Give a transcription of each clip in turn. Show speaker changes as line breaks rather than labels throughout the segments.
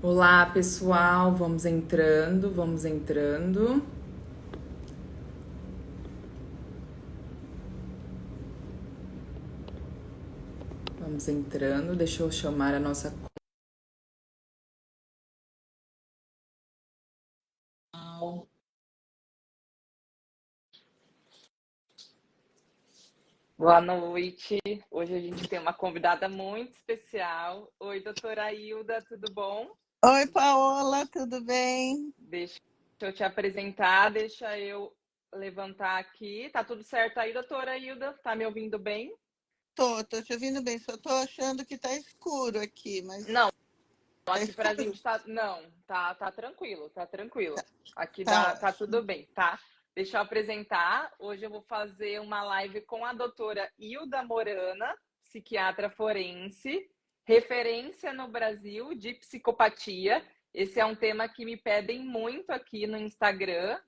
Olá, pessoal, vamos entrando, vamos entrando. Vamos entrando, deixa eu chamar a nossa.
Boa noite. Hoje a gente tem uma convidada muito especial. Oi, doutora Hilda, tudo bom?
Oi, Paola, tudo bem?
Deixa eu te apresentar, deixa eu levantar aqui. Tá tudo certo aí, doutora Hilda? Tá me ouvindo bem?
Tô te ouvindo bem, só tô achando que tá escuro aqui, mas
Não,
tá
aqui pra
escuro?
gente tá. Não, tá tranquilo, tá tranquilo. Aqui
Tá
tá
ótimo.
tudo bem, tá? Deixa eu apresentar. Hoje eu vou fazer uma live com a doutora Hilda Morana, psiquiatra forense, referência no Brasil de psicopatia. Esse é um tema que me pedem muito aqui no Instagram.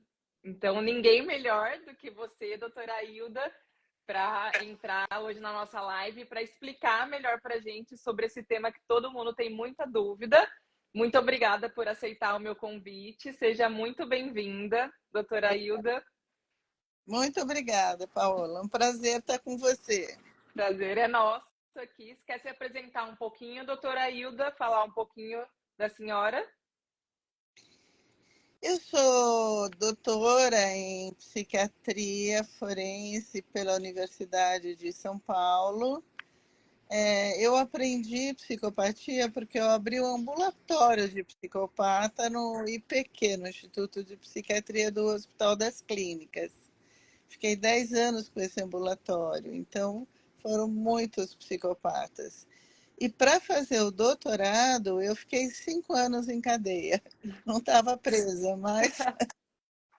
Então, ninguém melhor do que você, doutora Hilda, para entrar hoje na nossa live para explicar melhor para a gente sobre esse tema que todo mundo tem muita dúvida. Muito obrigada por aceitar o meu convite. Seja muito bem-vinda, doutora Hilda.
Muito obrigada, Paola. Um prazer estar com você.
Prazer é nosso aqui. Você quer se apresentar um pouquinho, doutora Hilda? Falar um pouquinho da senhora?
Eu sou doutora em psiquiatria forense pela Universidade de São Paulo. Eu aprendi psicopatia porque eu abri um ambulatório de psicopata no IPQ, no Instituto de Psiquiatria do Hospital das Clínicas. Fiquei 10 anos com esse ambulatório, então foram muitos psicopatas. E para fazer o doutorado, eu fiquei 5 anos em cadeia. Não estava presa, mas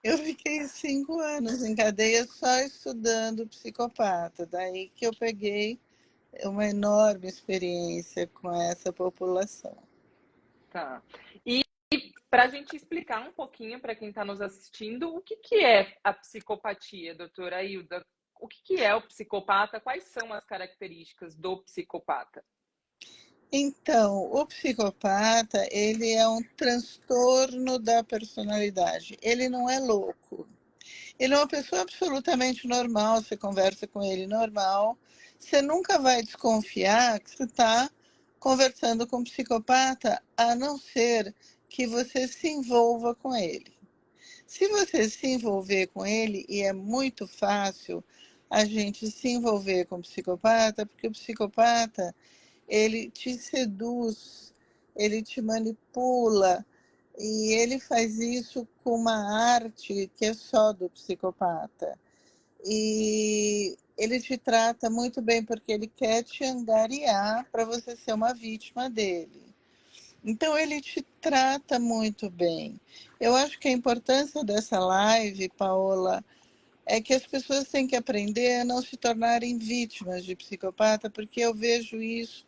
eu fiquei 5 anos em cadeia só estudando psicopata. Daí que eu peguei uma enorme experiência com essa população.
Tá. E para a gente explicar um pouquinho para quem está nos assistindo, o que, que é a psicopatia, doutora Hilda? O que, que é o psicopata? Quais são as características do psicopata?
Então, o psicopata, ele é um transtorno da personalidade. Ele não é louco. Ele é uma pessoa absolutamente normal, você conversa com ele normal. Você nunca vai desconfiar que você está conversando com um psicopata, a não ser que você se envolva com ele. Se você se envolver com ele, e é muito fácil a gente se envolver com o psicopata, porque o psicopata ele te seduz, ele te manipula, e ele faz isso com uma arte que é só do psicopata. E ele te trata muito bem porque ele quer te angariar para você ser uma vítima dele. Então ele te trata muito bem. Eu acho que a importância dessa live, Paola, é que as pessoas têm que aprender a não se tornarem vítimas de psicopata, porque eu vejo isso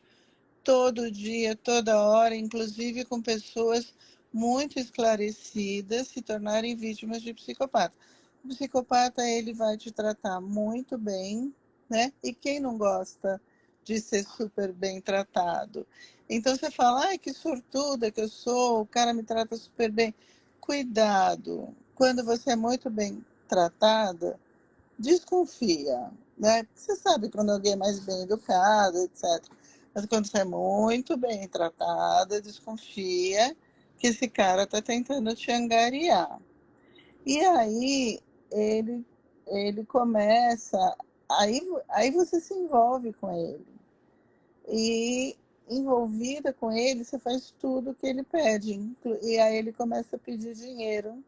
todo dia, toda hora, inclusive com pessoas muito esclarecidas se tornarem vítimas de psicopata. O psicopata, ele vai te tratar muito bem, né? E quem não gosta de ser super bem tratado? Então você fala, ai, que sortuda que eu sou, o cara me trata super bem. Cuidado, quando você é muito bem tratada, desconfia, né? Você sabe quando alguém é mais bem educado, etc. Mas quando você é muito bem tratada, desconfia que esse cara está tentando te angariar. E aí ele, ele começa, aí você se envolve com ele. E envolvida com ele, você faz tudo o que ele pede. E aí ele começa a pedir dinheiro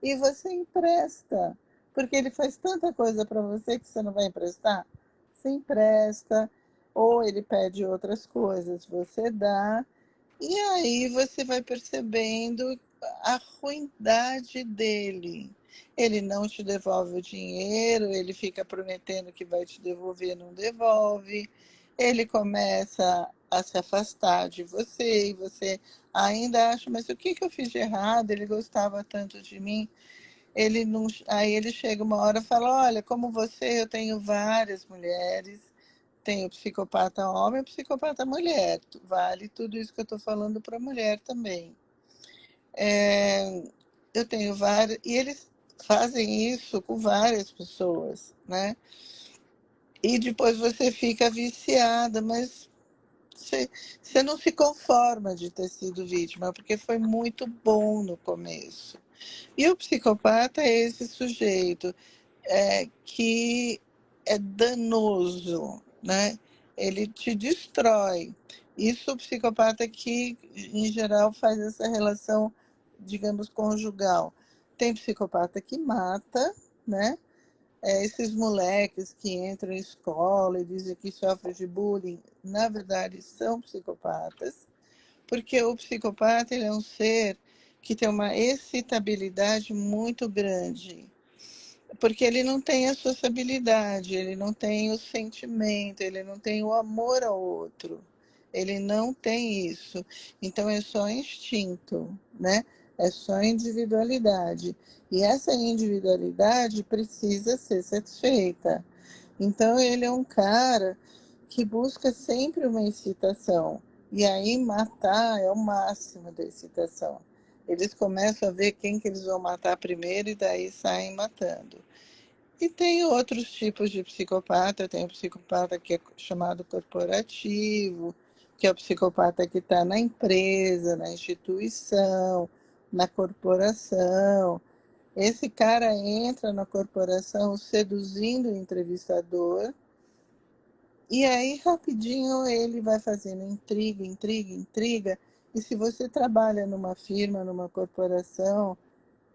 e você empresta, porque ele faz tanta coisa para você que você não vai emprestar. Você empresta, ou ele pede outras coisas, você dá, e aí você vai percebendo a ruindade dele. Ele não te devolve o dinheiro, ele fica prometendo que vai te devolver, não devolve. Ele começa a se afastar de você e você ainda acha, mas o que eu fiz de errado? Ele gostava tanto de mim. Ele não, aí ele chega uma hora e fala, olha, como você, eu tenho várias mulheres, tem o psicopata homem e o psicopata mulher. Vale tudo isso que eu estou falando para mulher também. Eu tenho vários, e eles fazem isso com várias pessoas, né? E depois você fica viciada, mas você não se conforma de ter sido vítima, porque foi muito bom no começo. E o psicopata é esse sujeito que é danoso, né? Ele te destrói. Isso o psicopata que, em geral, faz essa relação, digamos, conjugal. Tem psicopata que mata, né? Esses moleques que entram em escola e dizem que sofrem de bullying, na verdade, são psicopatas, porque o psicopata ele é um ser que tem uma excitabilidade muito grande, porque ele não tem a sociabilidade, ele não tem o sentimento, ele não tem o amor ao outro. Ele não tem isso. Então é só instinto, né? É só individualidade. E essa individualidade precisa ser satisfeita. Então ele é um cara que busca sempre uma excitação. E aí matar é o máximo da excitação. Eles começam a ver quem que eles vão matar primeiro e daí saem matando. E tem outros tipos de psicopata. Tem o psicopata que é chamado corporativo, que é o psicopata que está na empresa, na instituição, na corporação. Esse cara entra na corporação seduzindo o entrevistador, e aí rapidinho ele vai fazendo intriga, intriga, intriga. E se você trabalha numa firma, numa corporação,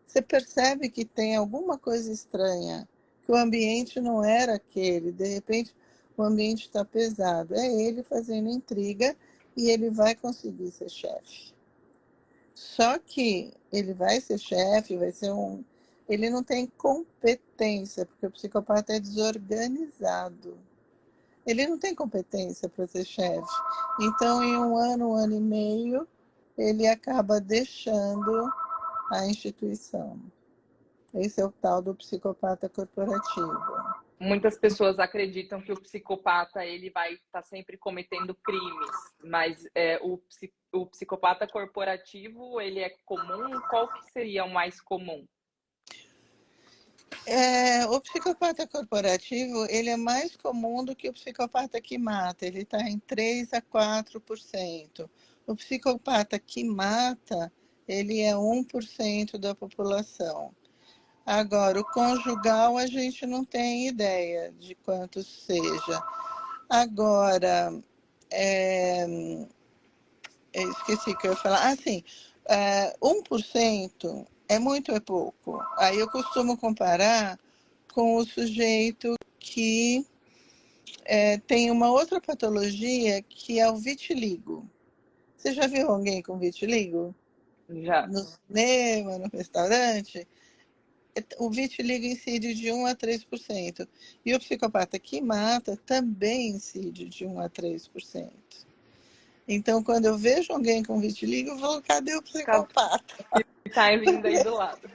você percebe que tem alguma coisa estranha, que o ambiente não era aquele, de repente o ambiente está pesado. É ele fazendo intriga e ele vai conseguir ser chefe. Só que ele vai ser chefe, vai ser um. Ele não tem competência, porque o psicopata é desorganizado. Ele não tem competência para ser chefe. Então, em um ano e meio, ele acaba deixando a instituição. Esse é o tal do psicopata corporativo.
Muitas pessoas acreditam que o psicopata ele vai estar sempre cometendo crimes, mas o psicopata corporativo ele é comum? Qual que seria o mais comum?
O psicopata corporativo ele é mais comum do que o psicopata que mata. Ele está em 3 a 4%. O psicopata que mata, ele é 1% da população. Agora, o conjugal a gente não tem ideia de quanto seja. Agora, eu esqueci o que eu ia falar. Ah, sim, 1% é muito ou é pouco? Aí eu costumo comparar com o sujeito que tem uma outra patologia que é o vitiligo. Você já viu alguém com vitiligo?
Já.
No cinema, no restaurante? O vitiligo incide de 1 a 3%. E o psicopata que mata também incide de 1 a 3%. Então, quando eu vejo alguém com vitiligo, eu falo, cadê o psicopata?
Que tá vindo aí do lado.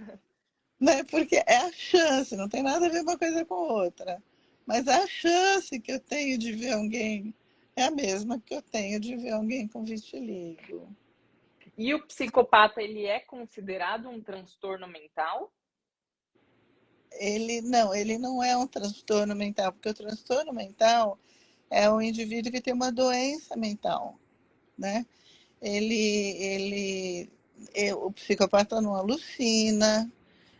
Né? Porque é a chance, não tem nada a ver uma coisa com outra. Mas a chance que eu tenho de ver alguém é a mesma que eu tenho de ver alguém com vitiligo.
E o psicopata, ele é considerado um transtorno mental?
Ele não é um transtorno mental, porque o transtorno mental é um indivíduo que tem uma doença mental, né? O psicopata não alucina,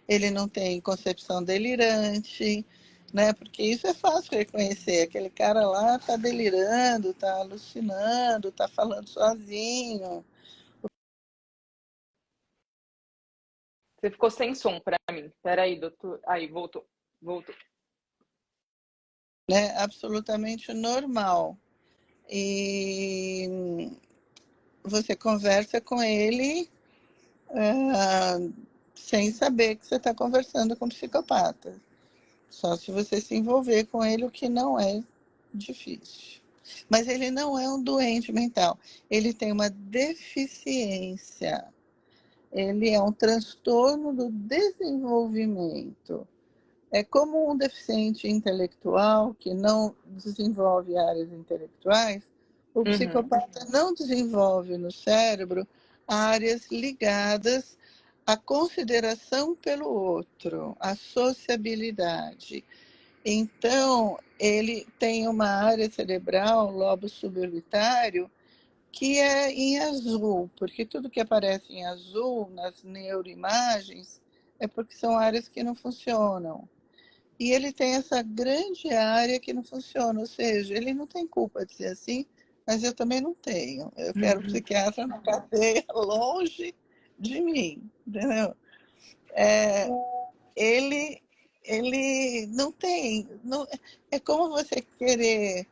ele não tem concepção delirante, né? Porque isso é fácil reconhecer. Aquele cara lá tá delirando, tá alucinando, tá falando sozinho,
Você ficou sem som para mim. Peraí, doutor. Aí, voltou. Voltou.
né? Absolutamente normal. E você conversa com ele sem saber que você está conversando com um psicopata. Só se você se envolver com ele, o que não é difícil. Mas ele não é um doente mental. Ele tem uma deficiência. Ele é um transtorno do desenvolvimento. É como um deficiente intelectual que não desenvolve áreas intelectuais, o
Uhum.
psicopata não desenvolve no cérebro áreas ligadas à consideração pelo outro, à sociabilidade. Então, ele tem uma área cerebral, lobo suborbitário, que é em azul, porque tudo que aparece em azul nas neuroimagens é porque são áreas que não funcionam. E ele tem essa grande área que não funciona, ou seja, ele não tem culpa de ser assim, mas eu também não tenho. Eu quero um psiquiatra na cadeia, longe de mim, entendeu? É, ele, ele não tem. Não, é como você querer.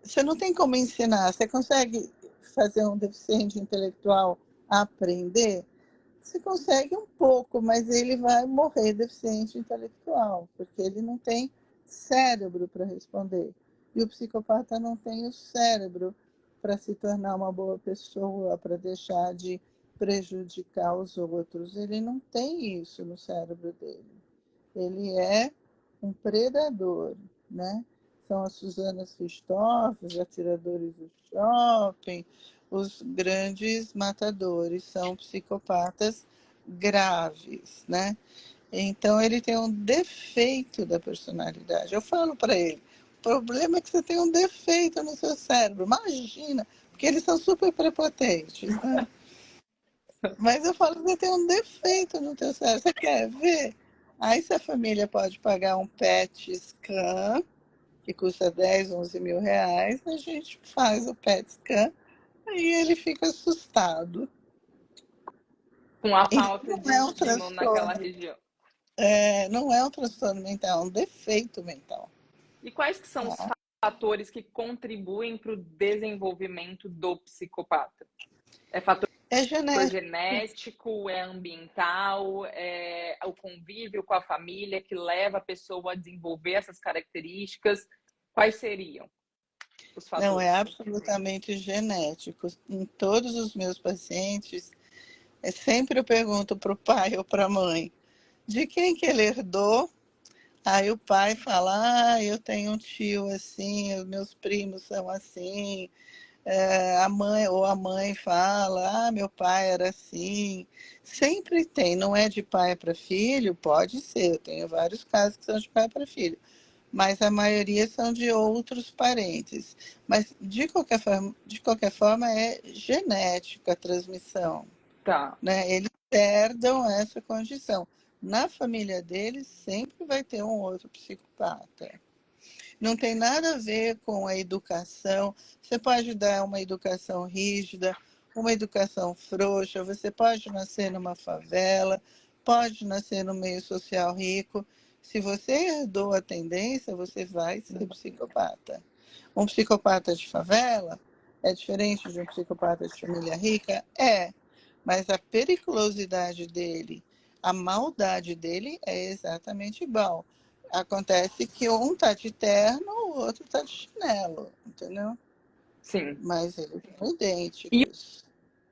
Você não tem como ensinar. Você consegue fazer um deficiente intelectual aprender? Você consegue um pouco, mas ele vai morrer deficiente intelectual, porque ele não tem cérebro para responder. E o psicopata não tem o cérebro para se tornar uma boa pessoa, para deixar de prejudicar os outros. Ele não tem isso no cérebro dele. Ele é um predador, né? São as Susanas Richthofen, os atiradores do shopping, os grandes matadores, são psicopatas graves, né? Então ele tem um defeito da personalidade. Eu falo para ele, o problema é que você tem um defeito no seu cérebro. Imagina, porque eles são super prepotentes, né? Mas eu falo, você tem um defeito no teu cérebro, você quer ver? Aí se a família pode pagar um PET scan, que custa 10, 11 mil reais, a gente faz o PET scan, aí ele fica assustado.
Com a
E
falta
não
de
é um
estímulo naquela
transtorno,
região.
não é um transtorno mental, é um defeito mental.
E quais que são os
Tá?
fatores que contribuem para o desenvolvimento do psicopata? É fator
É genético.
genético, é ambiental, é o convívio com a família que leva a pessoa a desenvolver essas características? Quais seriam os
Não, é
fatores?
absolutamente genético. Em todos os meus pacientes, sempre eu pergunto para o pai ou para a mãe, de quem que ele herdou. Aí o pai fala, eu tenho um tio assim, os meus primos são assim. A mãe ou a mãe fala, meu pai era assim. Sempre tem, não é de pai para filho, pode ser. Eu tenho vários casos que são de pai para filho, mas a maioria são de outros parentes. Mas de qualquer forma é genética a transmissão,
Tá.
né? Eles herdam essa condição. Na família deles sempre vai ter um outro psicopata. Não tem nada a ver com a educação. Você pode dar uma educação rígida, uma educação frouxa, você pode nascer numa favela, pode nascer no meio social rico. Se você herdou a tendência, você vai ser psicopata. Um psicopata de favela é diferente de um psicopata de família rica? É, mas a periculosidade dele, a maldade dele é exatamente igual. Acontece que um tá de terno, o outro tá de chinelo, entendeu?
Sim.
Mas eles são
E
idênticos.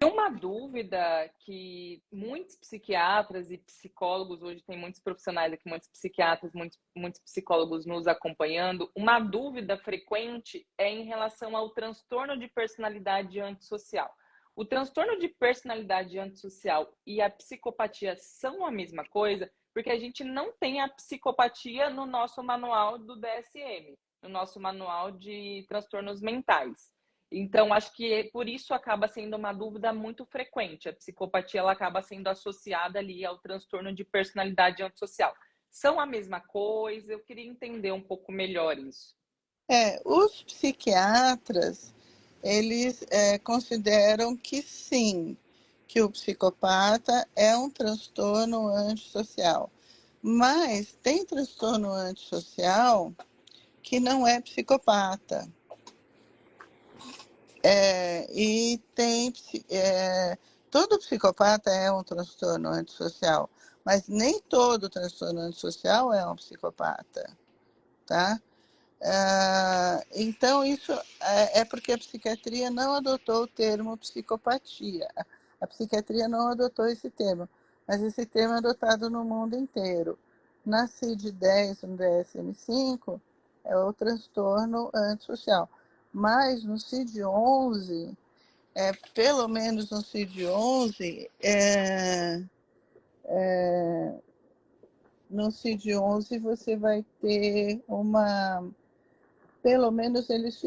uma dúvida que muitos psiquiatras e psicólogos, hoje tem muitos profissionais aqui, muitos psiquiatras, muitos psicólogos nos acompanhando, uma dúvida frequente é em relação ao transtorno de personalidade antissocial. O transtorno de personalidade antissocial e a psicopatia são a mesma coisa, porque a gente não tem a psicopatia no nosso manual do DSM, no nosso manual de transtornos mentais. Então, acho que por isso acaba sendo uma dúvida muito frequente. A psicopatia ela acaba sendo associada ali ao transtorno de personalidade antissocial. São a mesma coisa? Eu queria entender um pouco melhor isso.
Os psiquiatras, eles consideram que sim, que o psicopata é um transtorno antissocial. Mas tem transtorno antissocial que não é psicopata. E tem. Todo psicopata é um transtorno antissocial, mas nem todo transtorno antissocial é um psicopata, tá? Então, isso é porque a psiquiatria não adotou o termo psicopatia. A psiquiatria não adotou esse termo, mas esse termo é adotado no mundo inteiro. Na CID-10, no DSM-5, é o transtorno antissocial. Mas no CID-11, pelo menos no CID-11, no CID-11 você vai ter uma... Pelo menos eles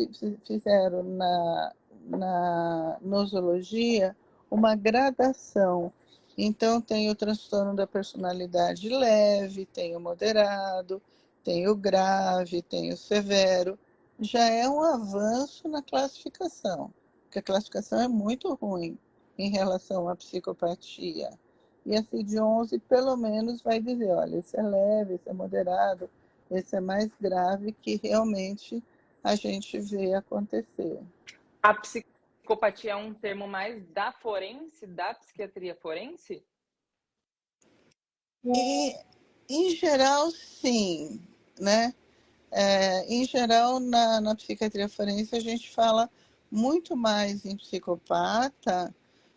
fizeram na nosologia uma gradação. Então, tem o transtorno da personalidade leve, tem o moderado, tem o grave, tem o severo. Já é um avanço na classificação, porque a classificação é muito ruim em relação à psicopatia. E a CID-11, pelo menos, vai dizer, olha, esse é leve, esse é moderado, esse é mais grave, que realmente a gente vê acontecer.
A psicopatia é um termo mais da forense, da psiquiatria forense?
E, em geral, sim, né? Em geral, na psiquiatria forense, a gente fala muito mais em psicopata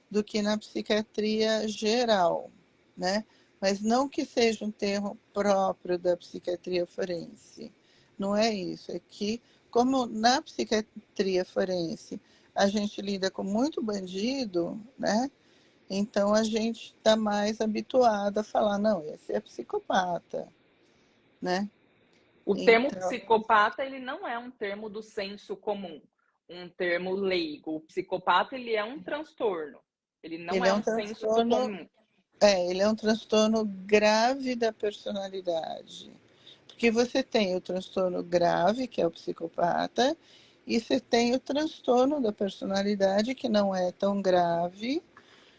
do que na psiquiatria geral, né? Mas não que seja um termo próprio da psiquiatria forense. Não é isso. É que, como na psiquiatria forense a gente lida com muito bandido, né? Então a gente está mais habituado a falar, não, esse é psicopata, né?
O termo
Então,
psicopata, ele não é um termo do senso comum, um termo leigo. O psicopata, ele é um transtorno. Ele não
ele
é
é um
um senso
transtorno,
comum.
ele é um transtorno grave da personalidade. Porque você tem o transtorno grave, que é o psicopata, e você tem o transtorno da personalidade, que não é tão grave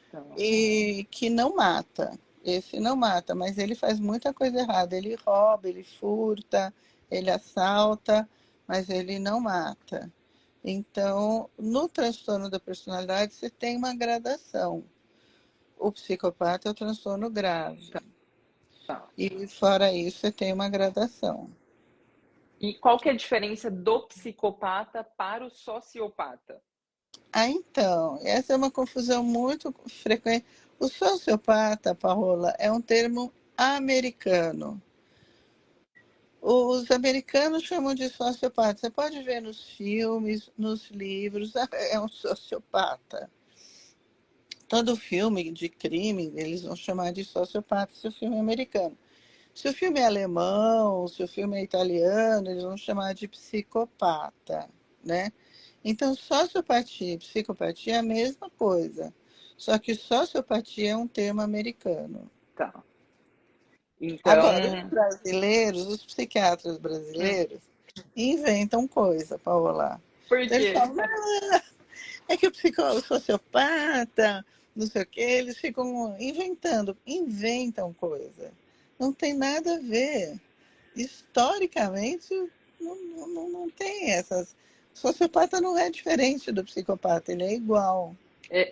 Então,
e que não mata. Esse não mata, mas ele faz muita coisa errada. Ele rouba, ele furta, ele assalta, mas ele não mata. Então, no transtorno da personalidade, você tem uma gradação. O psicopata é o transtorno grave.
tá.
E fora isso, você tem uma gradação.
E qual que é a diferença do psicopata para o sociopata?
Então, essa é uma confusão muito frequente. O sociopata, Paola, é um termo americano. Os americanos chamam de sociopata. Você pode ver nos filmes, nos livros, é um sociopata. Todo filme de crime, eles vão chamar de sociopata se o filme é americano. Se o filme é alemão, se o filme é italiano, eles vão chamar de psicopata, né? Então, sociopatia e psicopatia é a mesma coisa. Só que sociopatia é um termo americano.
Tá.
Agora, os
Então,
brasileiros, os psiquiatras brasileiros, inventam coisa, Paola.
por
Então, eles
quê?
falam, é que o sociopata, não sei o quê, eles ficam inventam coisa. Não tem nada a ver. Historicamente, não tem essas. O sociopata não é diferente do psicopata, ele é igual.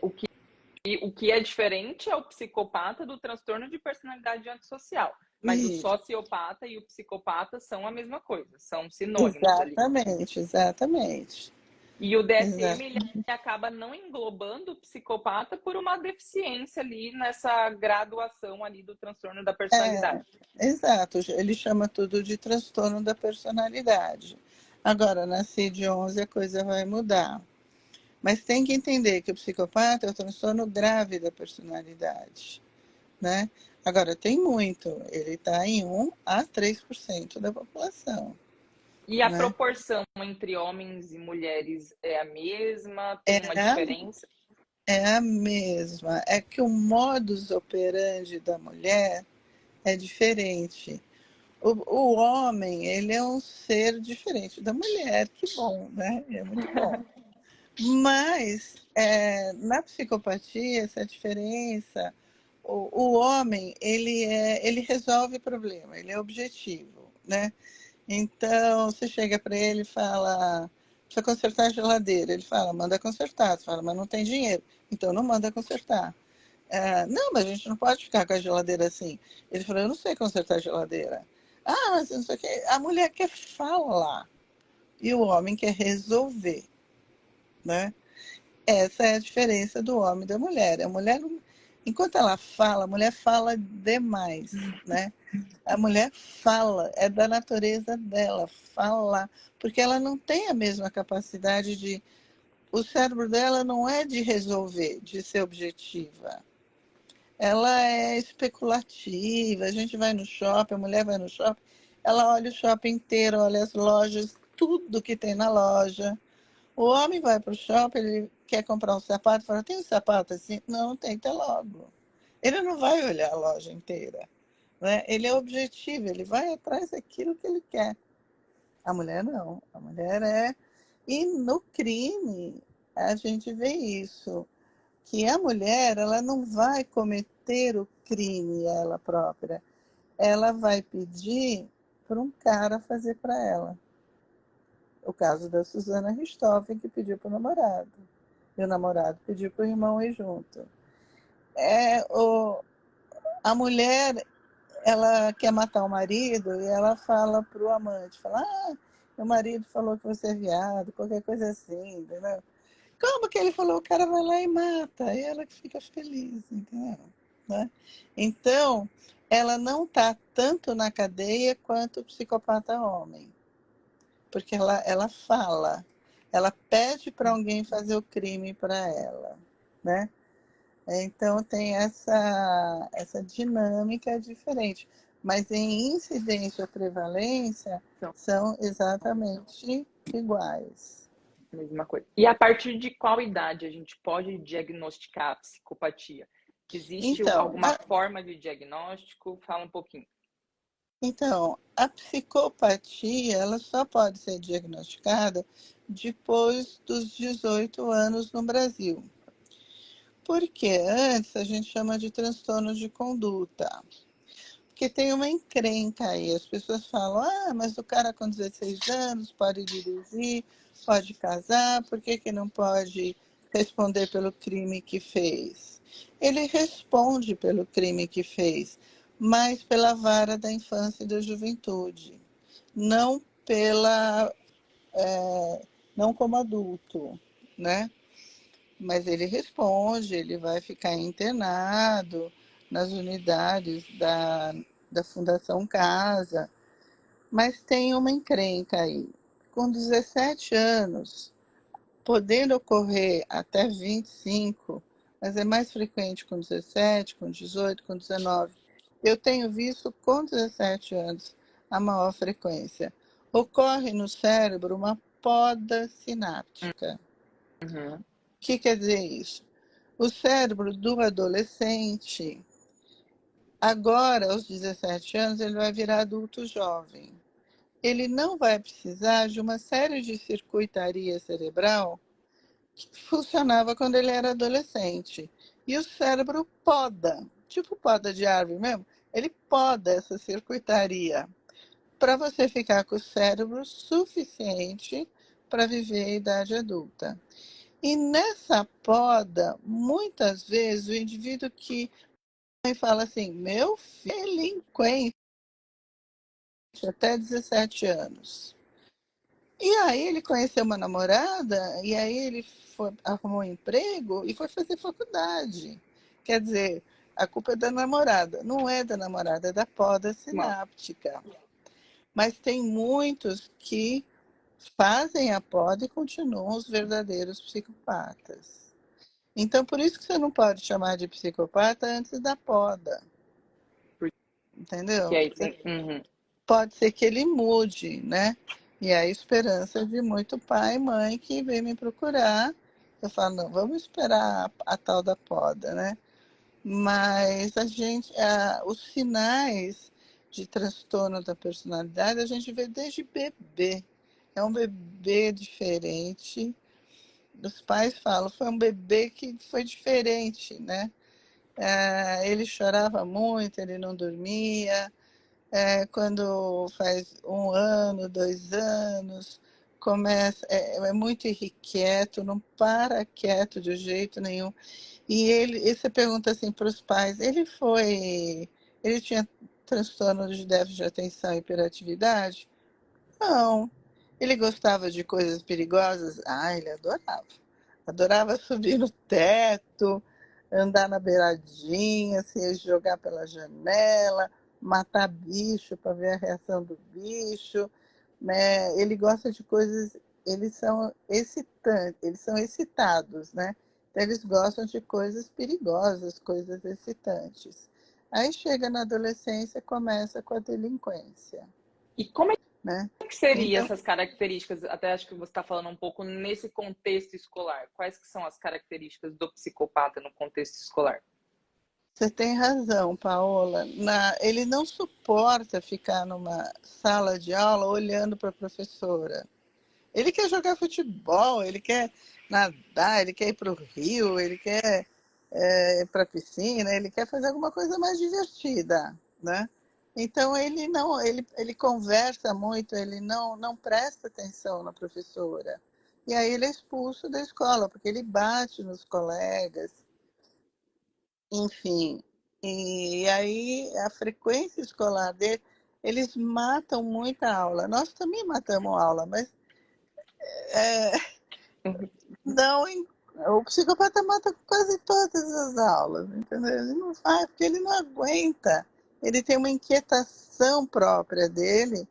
O que é diferente é o psicopata do transtorno de personalidade antissocial. Mas o
Isso.
sociopata e o psicopata são a mesma coisa, são sinônimos ali.
Exatamente, exatamente.
E o DSM ele
Exatamente.
acaba não englobando o psicopata por uma deficiência ali nessa graduação ali do transtorno da
É,
personalidade.
exato. Ele chama tudo de transtorno da personalidade. Agora, na CID-11 a coisa vai mudar. Mas tem que entender que o psicopata é o transtorno grave da personalidade, né? Agora, tem muito. Ele está em 1 a 3% da população,
E a
né?
proporção entre homens e mulheres é a mesma? Tem uma
É a,
diferença?
é a mesma. É que o modus operandi da mulher é diferente. O homem, ele é um ser diferente da mulher. Que bom, né? É muito bom. Mas, na psicopatia, essa diferença, o homem, ele resolve problema, ele é objetivo, né? Então, você chega para ele e fala, precisa consertar a geladeira. Ele fala, manda consertar. Você fala, mas não tem dinheiro. Então, não manda consertar. Não, mas a gente não pode ficar com a geladeira assim. Ele falou, eu não sei consertar a geladeira. Ah, mas não sei o quê. A mulher quer falar e o homem quer resolver, né? Essa é a diferença do homem e da mulher. A mulher Enquanto ela fala, a mulher fala demais, né? A mulher fala, é da natureza dela falar, porque ela não tem a mesma capacidade de. O cérebro dela não é de resolver, de ser objetiva. Ela é especulativa. A gente vai no shopping, a mulher vai no shopping, ela olha o shopping inteiro, olha as lojas, tudo que tem na loja. O homem vai para o shopping, ele quer comprar um sapato, fala, tem um sapato assim? Não, não tem, tá logo. Ele não vai olhar a loja inteira, né? Ele é objetivo, ele vai atrás daquilo que ele quer. A mulher não, a mulher é... E no crime, a gente vê isso, que a mulher, ela não vai cometer o crime ela própria, ela vai pedir para um cara fazer para ela. O caso da Susana Richthofen, que pediu para o namorado. E o namorado pediu para o irmão ir junto. A mulher, ela quer matar o marido e ela fala para o amante, fala, meu marido falou que você é viado, qualquer coisa assim, entendeu? Como que ele falou? O cara vai lá e mata. E ela que fica feliz, entendeu? Né? Então, ela não está tanto na cadeia quanto o psicopata homem. Porque ela fala, ela pede para alguém fazer o crime para ela, né? Então tem essa dinâmica diferente. Mas em incidência ou prevalência
Então,
são exatamente iguais.
mesma coisa. E a partir de qual idade a gente pode diagnosticar a psicopatia? Existe
Então,
alguma forma de diagnóstico? Fala um pouquinho.
Então, a psicopatia, ela só pode ser diagnosticada depois dos 18 anos no Brasil. Porque antes a gente chama de transtorno de conduta. Porque tem uma encrenca aí. As pessoas falam, mas o cara com 16 anos pode dirigir, pode casar, por que que não pode responder pelo crime que fez? Ele responde pelo crime que fez, mas pela vara da infância e da juventude, não não como adulto, né? Mas ele responde, ele vai ficar internado nas unidades da Fundação Casa, mas tem uma encrenca aí. Com 17 anos, podendo ocorrer até 25, mas é mais frequente com 17, com 18, com 19. Eu tenho visto com 17 anos a maior frequência. Ocorre no cérebro uma poda sináptica.
Uhum.
O que quer dizer isso? O cérebro do adolescente, agora aos 17 anos, ele vai virar adulto jovem. Ele não vai precisar de uma série de circuitaria cerebral que funcionava quando ele era adolescente. E o cérebro poda, tipo poda de árvore mesmo, ele poda essa circuitaria para você ficar com o cérebro suficiente para viver a idade adulta. E nessa poda, muitas vezes o indivíduo que fala assim, meu filho é delinquente até 17 anos. E aí ele conheceu uma namorada, e aí ele arrumou um emprego e foi fazer faculdade. Quer dizer, a culpa é da namorada. Não é da namorada, é da poda sináptica. Mas tem muitos que fazem a poda e continuam os verdadeiros psicopatas. Então, por isso que você não pode chamar de psicopata antes da poda. Entendeu?
Aí tem... Uhum.
Pode ser que ele mude, né? E a esperança de muito pai e mãe que vem me procurar. Eu falo, não, vamos esperar a tal da poda, né? Mas os sinais de transtorno da personalidade a gente vê desde bebê. É um bebê diferente. Os pais falam, foi um bebê que foi diferente, né? Ele chorava muito, ele não dormia. Quando faz 1 ano, 2 anos, começa, é muito irrequieto, não para quieto de jeito nenhum. E você pergunta assim para os pais, ele tinha transtorno de déficit de atenção e hiperatividade? Não. Ele gostava de coisas perigosas? Ele adorava. Adorava subir no teto, andar na beiradinha, se jogar pela janela, matar bicho para ver a reação do bicho, né? Ele gosta de coisas, eles são excitantes, eles são excitados, né? Então, eles gostam de coisas perigosas, coisas excitantes. Aí chega na adolescência, começa com a delinquência,
E como é
né?
que seriam
Então,
essas características? Até acho que você está falando um pouco nesse contexto escolar. Quais que são as características do psicopata no contexto escolar?
você tem razão, Paola. Ele não suporta ficar numa sala de aula olhando para a professora. Ele quer jogar futebol, ele quer nadar, ele quer ir para o rio, ele quer ir para a piscina, ele quer fazer alguma coisa mais divertida, né? Então ele não, ele conversa muito, ele não presta atenção na professora. E aí ele é expulso da escola, porque ele bate nos colegas, enfim. E aí a frequência escolar dele, eles matam muita aula. Nós também matamos aula, mas não, o psicopata mata quase todas as aulas, entendeu? Ele não faz, porque ele não aguenta. Ele tem uma inquietação própria dele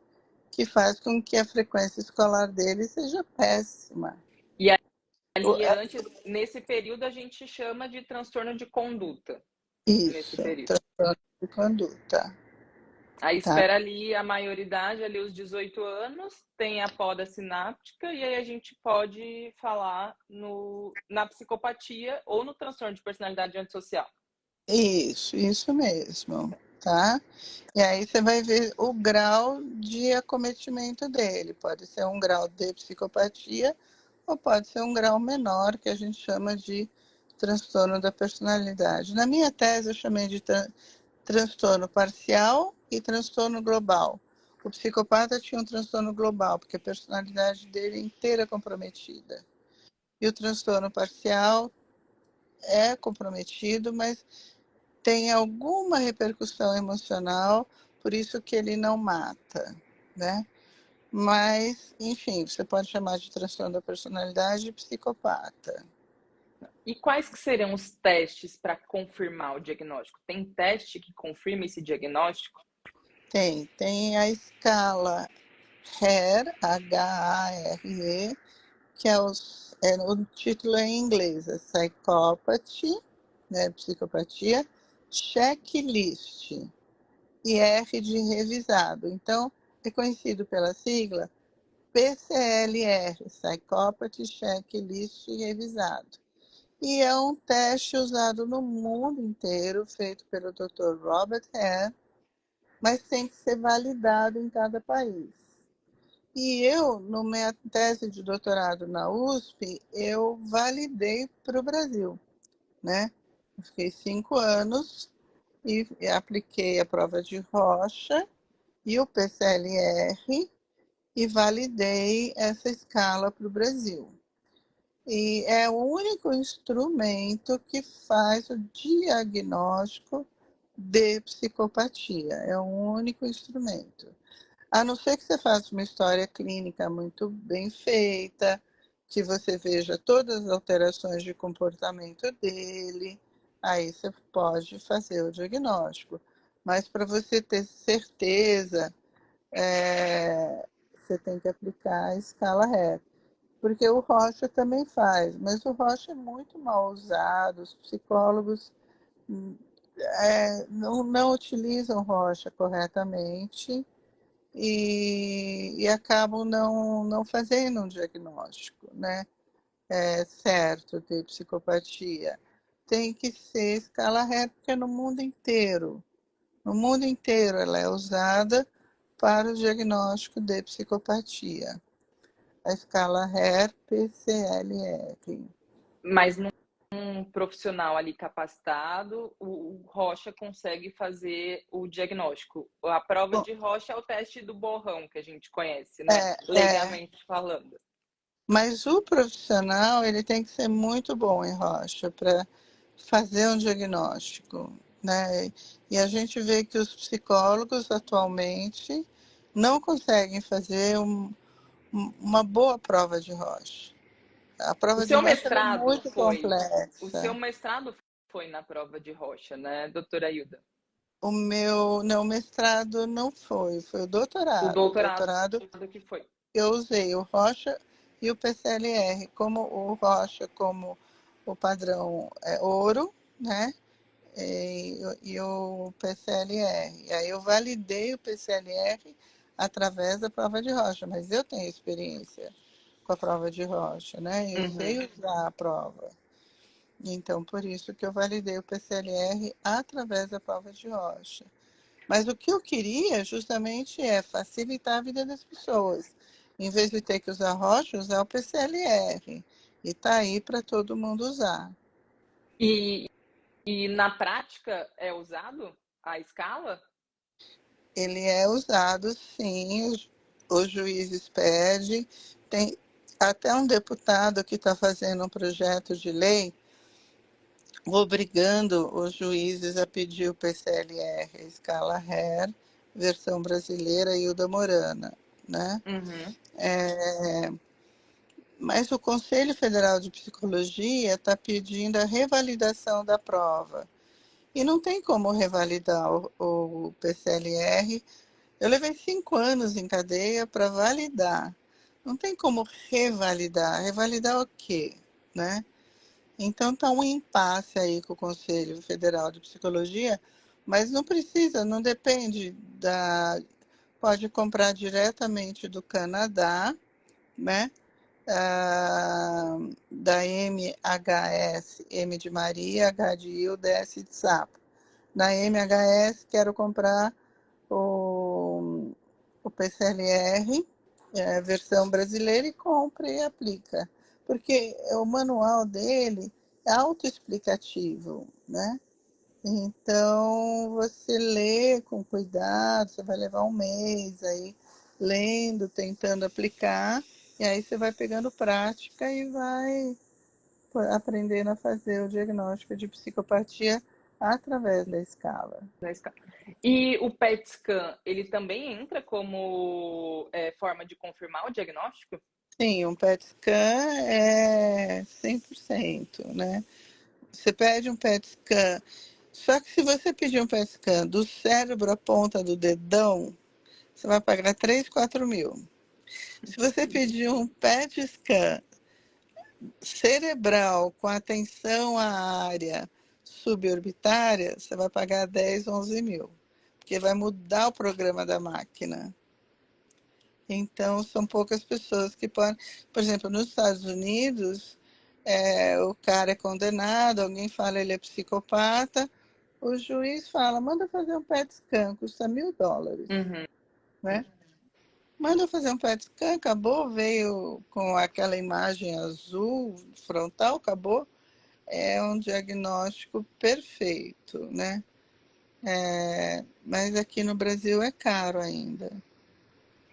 que faz com que a frequência escolar dele seja péssima.
E ali antes, nesse período, a gente chama de transtorno de conduta. Nesse
Isso,
período.
transtorno de conduta.
Aí
Tá?
espera ali a maioridade, ali os 18 anos, tem a poda sináptica, e aí a gente pode falar na psicopatia ou no transtorno de personalidade antissocial.
Isso mesmo, tá? E aí você vai ver o grau de acometimento dele. Pode ser um grau de psicopatia ou pode ser um grau menor, que a gente chama de transtorno da personalidade. Na minha tese, eu chamei de transtorno parcial e transtorno global. O psicopata tinha um transtorno global, porque a personalidade dele é inteira comprometida. E o transtorno parcial é comprometido, mas tem alguma repercussão emocional, por isso que ele não mata, né? Mas, enfim, você pode chamar de transtorno da personalidade e psicopata.
E quais que seriam os testes para confirmar o diagnóstico? Tem teste que confirma esse diagnóstico?
Tem a escala HARE, H-A-R-E, que o título é em inglês, é Psychopathy, né, psicopatia, checklist, e R de revisado. Então, é conhecido pela sigla PCLR, Psychopathy Checklist Revisado. E é um teste usado no mundo inteiro, feito pelo Dr. Robert Hare, mas tem que ser validado em cada país. E eu, na minha tese de doutorado na USP, eu validei para o Brasil, né? Eu fiquei 5 anos e apliquei a prova de Rocha e o PCLR e validei essa escala para o Brasil. E é o único instrumento que faz o diagnóstico de psicopatia. É o único instrumento. A não ser que você faça uma história clínica muito bem feita, que você veja todas as alterações de comportamento dele, aí você pode fazer o diagnóstico. Mas para você ter certeza, você tem que aplicar a escala REP. Porque o Rocha também faz, mas o Rocha é muito mal usado, os psicólogos não utilizam Rocha corretamente e acabam não fazendo um diagnóstico, né? Certo de psicopatia. Tem que ser escala réptica no mundo inteiro. No mundo inteiro ela é usada para o diagnóstico de psicopatia. A escala HER-PCLR.
Mas num profissional ali capacitado, o Rocha consegue fazer o diagnóstico. A prova
Bom,
de Rocha é o teste do borrão que a gente conhece, né? Legalmente falando.
mas o profissional ele tem que ser muito bom em Rocha para fazer um diagnóstico, né? E a gente vê que os psicólogos atualmente não conseguem fazer uma boa prova de Rocha. A
O
prova de
seu
Rocha é
mestrado
muito
foi, o seu
complexa.
mestrado foi na prova de Rocha, né, doutora Hilda?
O meu, não, mestrado não foi, foi o
O
doutorado. O
doutorado
doutorado
que foi.
eu usei o Rocha e o PCLR, como o Rocha como o padrão é ouro, né? E o PCLR. E aí eu validei o PCLR através da prova de Rocha, mas eu tenho experiência com a prova de Rocha, né? Eu sei usar a prova. Então, por isso que eu validei o PCLR através da prova de Rocha. Mas o que eu queria justamente é facilitar a vida das pessoas. Em vez de ter que usar Rocha, usar o PCLR. E tá aí para todo mundo usar.
E na prática é usado a escala?
Ele é usado, sim, os juízes pedem. Tem até um deputado que está fazendo um projeto de lei obrigando os juízes a pedir o PCLR, a escala HER, versão brasileira e o da Morana, né?
Uhum.
Mas o Conselho Federal de Psicologia está pedindo a revalidação da prova. E não tem como revalidar o PCLR. Eu levei 5 anos em cadeia para validar. Não tem como revalidar. Revalidar o quê? Né? Então está um impasse aí com o Conselho Federal de Psicologia, mas não precisa, não depende da. Pode comprar diretamente do Canadá, né? Da MHS, M de Maria, H de Hilda, S de Sapo. Na MHS, quero comprar o PCLR, versão brasileira, e compra e aplica. Porque o manual dele é autoexplicativo, né? Então, você lê com cuidado, você vai levar um mês aí lendo, tentando aplicar, e aí você vai pegando prática e vai aprendendo a fazer o diagnóstico de psicopatia através da escala.
Na escala. E o PET scan, ele também entra como forma de confirmar o diagnóstico?
Sim, um PET scan é 100%, né? Você pede um PET scan, só que se você pedir um PET scan do cérebro à ponta do dedão, você vai pagar 3, 4 mil. Se você pedir um PET scan cerebral com atenção à área suborbitária, você vai pagar 10, 11 mil, porque vai mudar o programa da máquina. Então, são poucas pessoas que podem. Por exemplo, nos Estados Unidos, o cara é condenado, alguém fala ele é psicopata, o juiz fala, manda fazer um PET scan, custa $1.000,
Uhum.
né? Manda fazer um PET scan, acabou, veio com aquela imagem azul frontal, acabou. É um diagnóstico perfeito, né? Mas aqui no Brasil é caro ainda.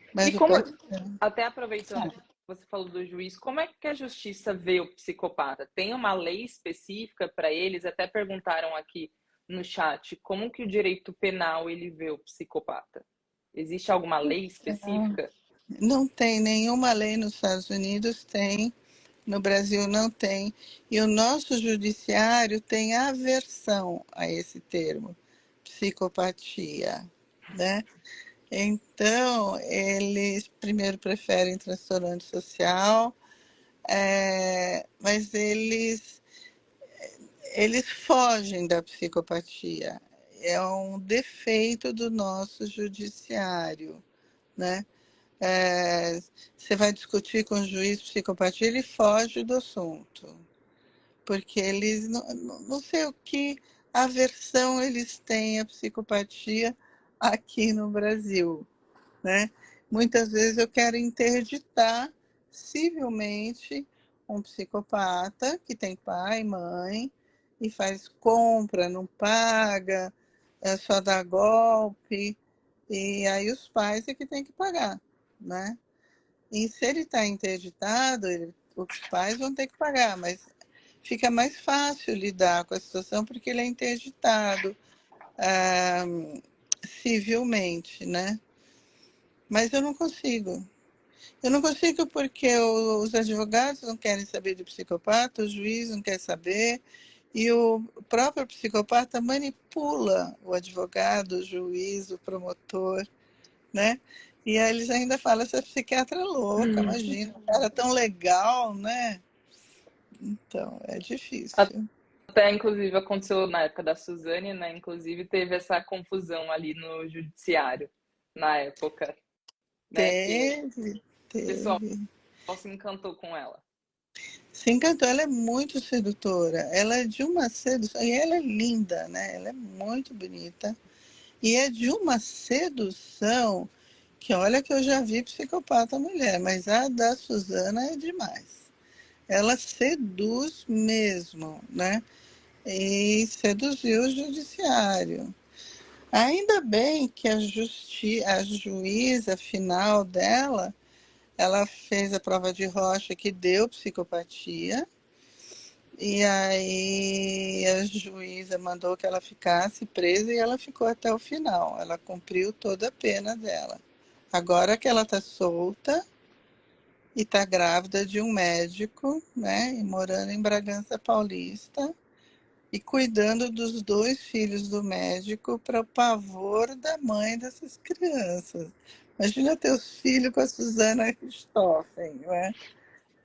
E
Mas o
como,
PET scan,
até aproveitando que você falou do juiz, como é que a justiça vê o psicopata? Tem uma lei específica para eles? Até perguntaram aqui no chat, como que o direito penal ele vê o psicopata? Existe alguma lei específica?
não tem nenhuma lei nos Estados Unidos, tem. No Brasil não tem. E o nosso judiciário tem aversão a esse termo, psicopatia, né? Então, eles primeiro preferem transtorno antissocial, mas eles fogem da psicopatia. É um defeito do nosso judiciário, né? Você vai discutir com o juiz psicopatia, ele foge do assunto, porque eles não sei o que aversão eles têm à psicopatia aqui no Brasil, né? Muitas vezes eu quero interditar civilmente um psicopata que tem pai, mãe e faz compra, não paga, só dá golpe, e aí os pais é que tem que pagar, né? E se ele está interditado, os pais vão ter que pagar, mas fica mais fácil lidar com a situação porque ele é interditado civilmente, né? Mas eu não consigo. Eu não consigo porque os advogados não querem saber de psicopata, o juiz não quer saber, E o próprio psicopata manipula o advogado, o juiz, o promotor, né? E aí eles ainda falam, essa psiquiatra é louca, imagina, um cara tão legal, né? Então, é difícil.
Até, inclusive, aconteceu na época da Suzane, né? Inclusive, teve essa confusão ali no judiciário, na época, né? Que
Teve,
o pessoal
teve.
se encantou com ela.
Se encantou, ela é muito sedutora. Ela é de uma sedução. E ela é linda, né? Ela é muito bonita. E é de uma sedução que, olha, que eu já vi psicopata mulher, mas a da Suzana é demais. Ela seduz mesmo, né? E seduziu o judiciário. Ainda bem que a juíza final dela, ela fez a prova de Rocha que deu psicopatia. E aí a juíza mandou que ela ficasse presa e ela ficou até o final. Ela cumpriu toda a pena dela. Agora que ela está solta e está grávida de um médico, né? E morando em Bragança Paulista e cuidando dos 2 filhos do médico para o pavor da mãe dessas crianças. Imagina teus filhos com a Susana Richthofen, né?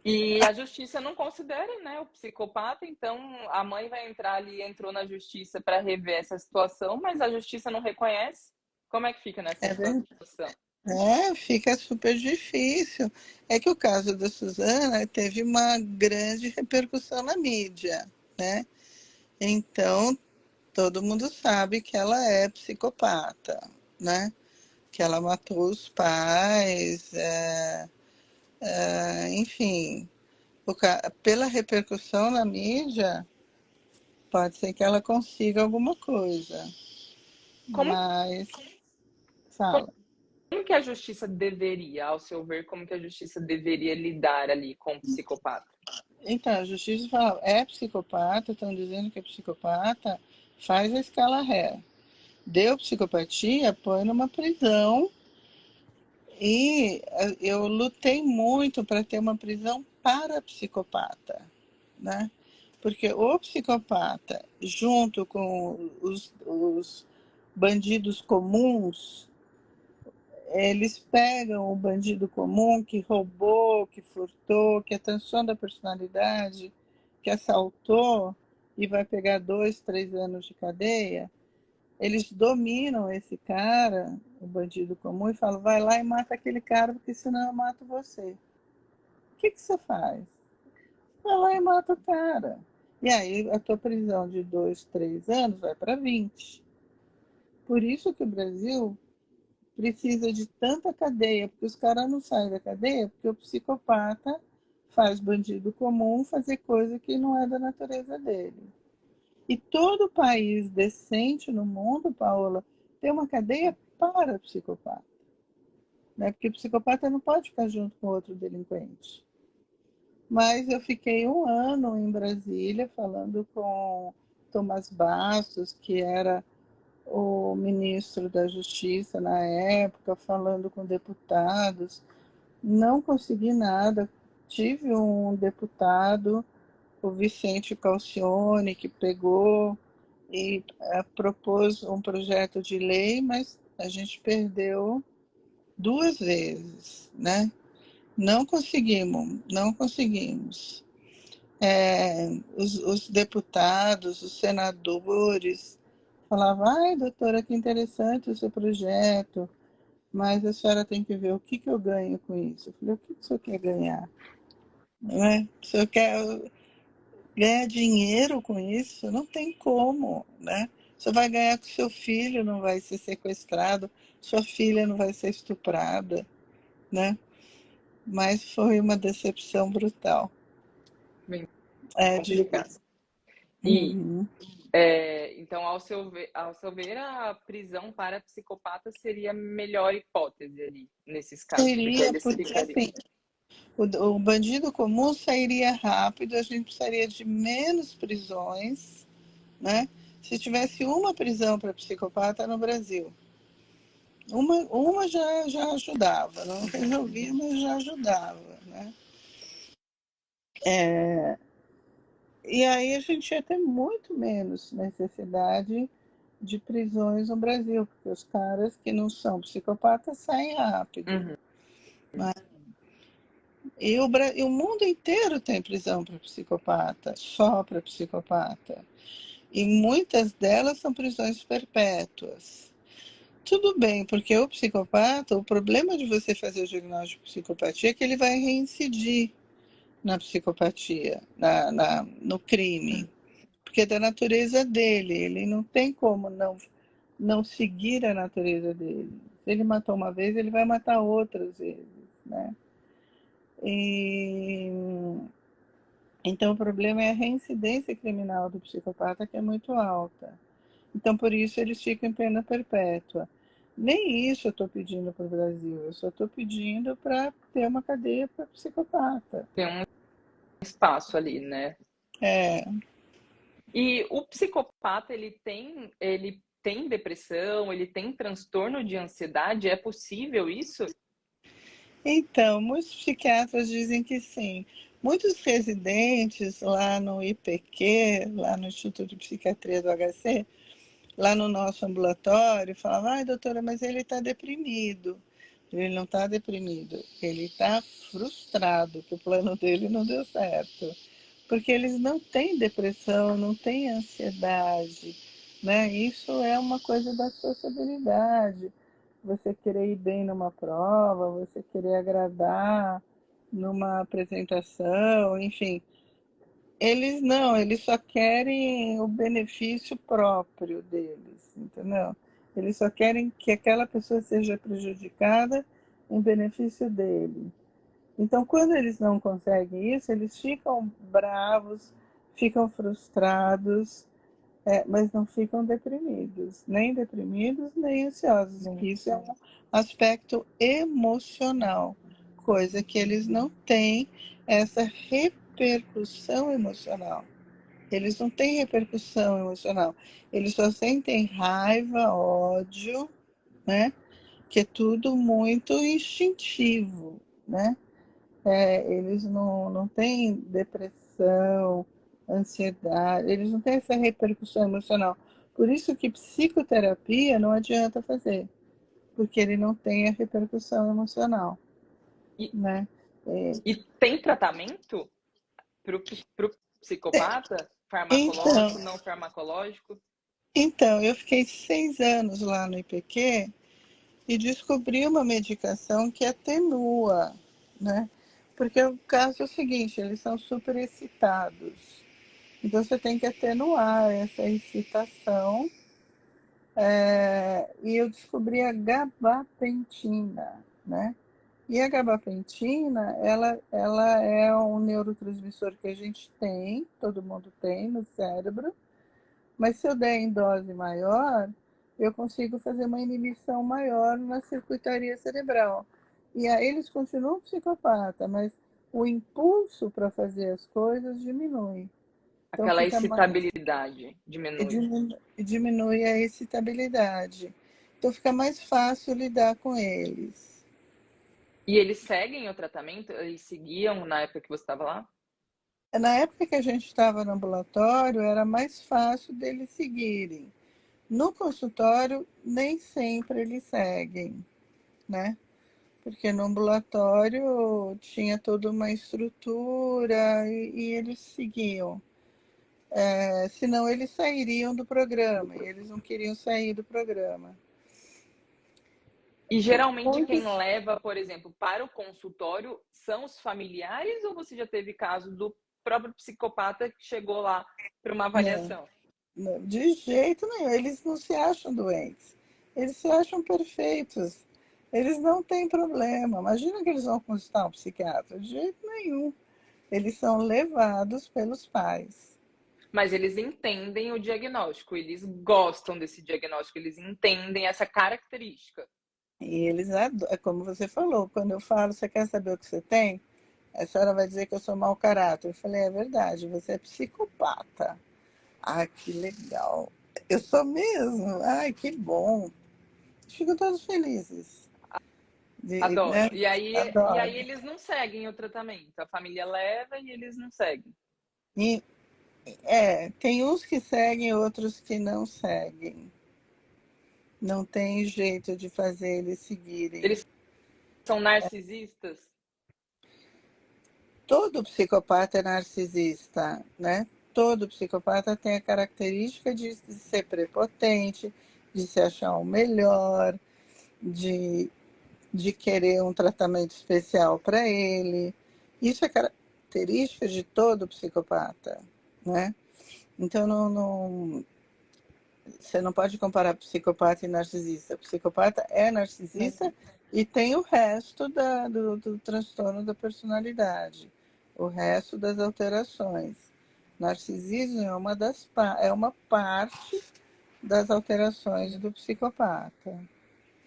E a justiça não considera, né, o psicopata, então a mãe vai entrar ali, entrou na justiça para rever essa situação, mas a justiça não reconhece. Como é que fica nessa
É verdade.
situação?
É, fica super difícil. É que o caso da Suzana teve uma grande repercussão na mídia, né? Então, todo mundo sabe que ela é psicopata, né? Que ela matou os pais, enfim. Pela repercussão na mídia, pode ser que ela consiga alguma coisa,
Como,
mas fala.
como que a justiça deveria, ao seu ver, como que a justiça deveria lidar ali com o psicopata?
Então, a justiça fala, é psicopata, estão dizendo que é psicopata, faz a escala ré. Deu psicopatia, põe numa prisão. E eu lutei muito para ter uma prisão para psicopata, né? Porque o psicopata, junto com os bandidos comuns, eles pegam o bandido comum que roubou, que furtou, que é transtorno da personalidade, que assaltou e vai pegar 2, 3 anos de cadeia. Eles dominam esse cara, o bandido comum, e falam: vai lá e mata aquele cara, porque senão eu mato você. O que você faz? Vai lá e mata o cara. E aí a tua prisão de 2, 3 anos vai para 20. Por isso que o Brasil precisa de tanta cadeia, porque os caras não saem da cadeia, porque o psicopata faz bandido comum fazer coisa que não é da natureza dele. E todo país decente no mundo, Paola, tem uma cadeia para psicopata. Né? Porque o psicopata não pode ficar junto com outro delinquente. Mas eu fiquei 1 ano em Brasília falando com Tomás Bastos, que era o ministro da Justiça na época, falando com deputados. Não consegui nada. Tive um deputado, o Vicente Calcione, que pegou e propôs um projeto de lei, mas a gente perdeu 2 vezes, né? Não conseguimos, não conseguimos. Os deputados, os senadores falavam: ai, doutora, que interessante o seu projeto, mas a senhora tem que ver o que eu ganho com isso. Eu falei: o que o senhor quer ganhar? Não é? O senhor quer ganhar dinheiro com isso? Não tem como, né? Você vai ganhar com seu filho, não vai ser sequestrado, sua filha não vai ser estuprada, né? Mas foi uma decepção brutal.
Bem
É
complicado.
difícil.
E
Uhum.
então, ao seu ver, a prisão para psicopata seria a melhor hipótese ali, nesses casos, porque
Seria,
eles
porque
ficariam.
assim, o bandido comum sairia rápido, a gente precisaria de menos prisões, né? Se tivesse uma prisão para psicopata no Brasil, uma já ajudava, não resolvia, mas já ajudava, né? E aí a gente ia ter muito menos necessidade de prisões no Brasil, porque os caras que não são psicopatas saem rápido.
Uhum.
E o mundo inteiro tem prisão para psicopata, só para psicopata. E muitas delas são prisões perpétuas. Tudo bem, porque o psicopata, o problema de você fazer o diagnóstico de psicopatia é que ele vai reincidir na psicopatia, no crime, porque é da natureza dele, ele não tem como não seguir a natureza dele. Se ele matou uma vez, ele vai matar outras vezes, né? E, então o problema é a reincidência criminal do psicopata, que é muito alta. Então por isso eles ficam em pena perpétua. Nem isso eu estou pedindo para o Brasil, eu só estou pedindo para ter uma cadeia para psicopata.
Tem um espaço ali, né?
É,
E o psicopata, ele tem depressão, ele tem transtorno de ansiedade? É possível isso?
então, muitos psiquiatras dizem que sim. Muitos residentes lá no IPQ, lá no Instituto de Psiquiatria do HC, lá no nosso ambulatório, falavam: ai, doutora, mas ele está deprimido. Ele não está deprimido, ele está frustrado que o plano dele não deu certo. Porque eles não têm depressão, não têm ansiedade, né? Isso é uma coisa da sociabilidade. Você querer ir bem numa prova, você querer agradar numa apresentação, enfim. Eles não, eles só querem o benefício próprio deles, entendeu? Eles só querem que aquela pessoa seja prejudicada em benefício dele. Então, quando eles não conseguem isso, eles ficam bravos, ficam frustrados, mas não ficam deprimidos, nem ansiosos, que isso é um aspecto emocional, coisa que eles não têm essa repercussão emocional. Eles não têm repercussão emocional, eles só sentem raiva, ódio, né? Que é tudo muito instintivo, né? Eles não têm depressão, ansiedade, eles não têm essa repercussão emocional. Por isso que psicoterapia não adianta fazer, porque ele não tem a repercussão emocional,
E,
né?
e tem tratamento para o psicopata?
Então,
Farmacológico, não farmacológico?
então, eu fiquei 6 anos lá no IPQ e descobri uma medicação que atenua, né? Porque o caso é o seguinte, eles são super excitados. Então você tem que atenuar essa excitação. E eu descobri a gabapentina, né? E a gabapentina, ela é um neurotransmissor que a gente tem, todo mundo tem no cérebro, mas se eu der em dose maior, eu consigo fazer uma inibição maior na circuitaria cerebral. E aí eles continuam psicopata, mas o impulso para fazer as coisas diminui. Então
Aquela
fica mais
excitabilidade diminui.
diminui a excitabilidade. Então fica mais fácil lidar com eles.
E eles seguem o tratamento? Eles seguiam na época que você estava lá?
Na época que a gente estava no ambulatório, era mais fácil deles seguirem. No consultório, nem sempre eles seguem, né? Porque no ambulatório tinha toda uma estrutura e eles seguiam. Senão eles sairiam do programa, e eles não queriam sair do programa.
E geralmente quem
Muitos
leva, por exemplo, para o consultório são os familiares ou você já teve caso do próprio psicopata que chegou lá para uma
não,
avaliação?
não, de jeito nenhum, eles não se acham doentes, eles se acham perfeitos, eles não têm problema. Imagina que eles vão consultar um psiquiatra, de jeito nenhum. Eles são levados pelos pais.
Mas eles entendem o diagnóstico, eles gostam desse diagnóstico, eles entendem essa característica.
E eles adoram, como você falou, quando eu falo, você quer saber o que você tem? A senhora vai dizer que eu sou mau caráter. Eu falei, é verdade, você é psicopata. Ah, que legal. Eu sou mesmo. Ai, que bom. Ficam todos felizes. Né?
Adoram. E aí
Adoro.
eles não seguem o tratamento. A família leva e eles não seguem.
Tem uns que seguem, outros que não seguem. Não tem jeito de fazer eles seguirem.
Eles são narcisistas?
Todo psicopata é narcisista, né? Todo psicopata tem a característica de ser prepotente, de se achar o melhor, de, de querer um tratamento especial para ele. Isso é característica de todo psicopata, né? Então, você não pode comparar psicopata e narcisista. Psicopata é narcisista e tem o resto do transtorno da personalidade, o resto das alterações. Narcisismo é uma parte das alterações do psicopata.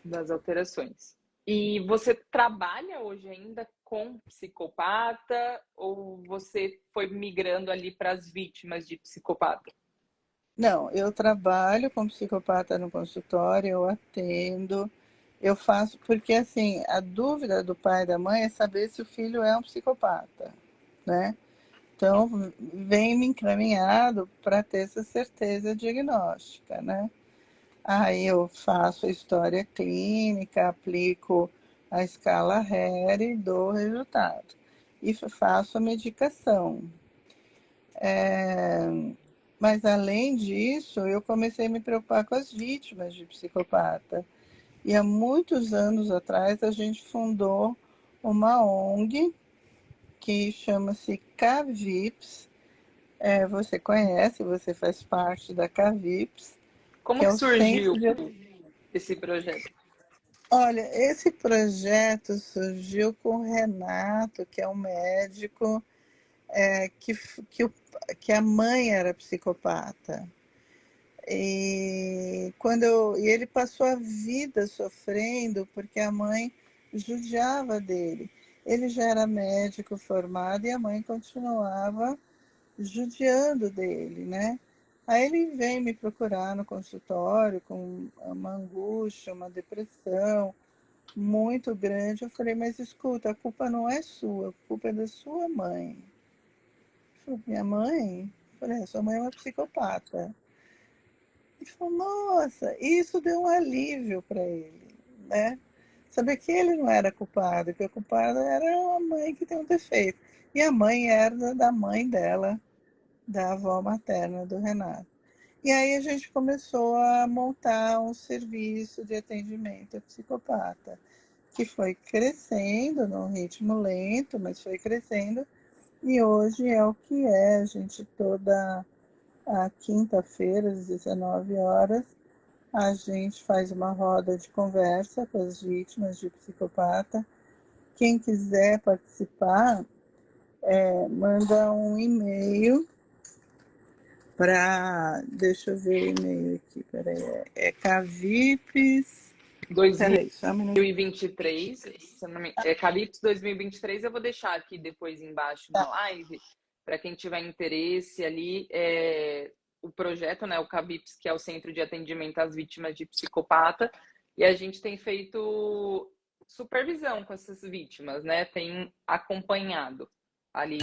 Das alterações. E você trabalha hoje ainda com psicopata ou você foi migrando ali para as vítimas de psicopata?
Não, eu trabalho com psicopata no consultório, eu atendo, eu faço, porque assim, a dúvida do pai e da mãe é saber se o filho é um psicopata, né? Então, vem me encaminhado para ter essa certeza diagnóstica, né? Aí eu faço a história clínica, aplico a escala Hare e dou o resultado. E faço a medicação. Mas, além disso, eu comecei a me preocupar com as vítimas de psicopata. E há muitos anos atrás, a gente fundou uma ONG que chama-se CAVIPS. Você conhece, você faz parte da CAVIPS, que
Como
é
que
o Centro
surgiu
de...
esse projeto?
Olha, esse projeto surgiu com o Renato, que é um médico, é, que, que, o- que a mãe era psicopata. E ele passou a vida sofrendo porque a mãe judiava dele. Ele já era médico formado e a mãe continuava judiando dele, né? Aí ele vem me procurar no consultório com uma angústia, uma depressão muito grande. Eu falei, mas escuta, a culpa não é sua, a culpa é da sua mãe. Ele falou, minha mãe? Eu falei, sua mãe é uma psicopata. Ele falou, nossa, isso deu um alívio para ele, né? Saber que ele não era culpado, que o culpado era a mãe que tem um defeito. E a mãe era da mãe dela, da avó materna do Renato. E aí a gente começou a montar um serviço de atendimento a psicopata, que foi crescendo num ritmo lento, mas foi crescendo, e hoje é o que é. A gente toda a quinta-feira, às 19 horas, a gente faz uma roda de conversa com as vítimas de psicopata. Quem quiser participar, manda um e-mail para. Deixa eu ver o e-mail aqui, peraí. É Cavips. Peraí, só um minuto.
2023, se eu não me... Calypso 2023, eu vou deixar aqui depois embaixo na live, para quem tiver interesse ali, o projeto, né, o CABIPS, que é o Centro de Atendimento às Vítimas de Psicopata, e a gente tem feito supervisão com essas vítimas, né, tem acompanhado ali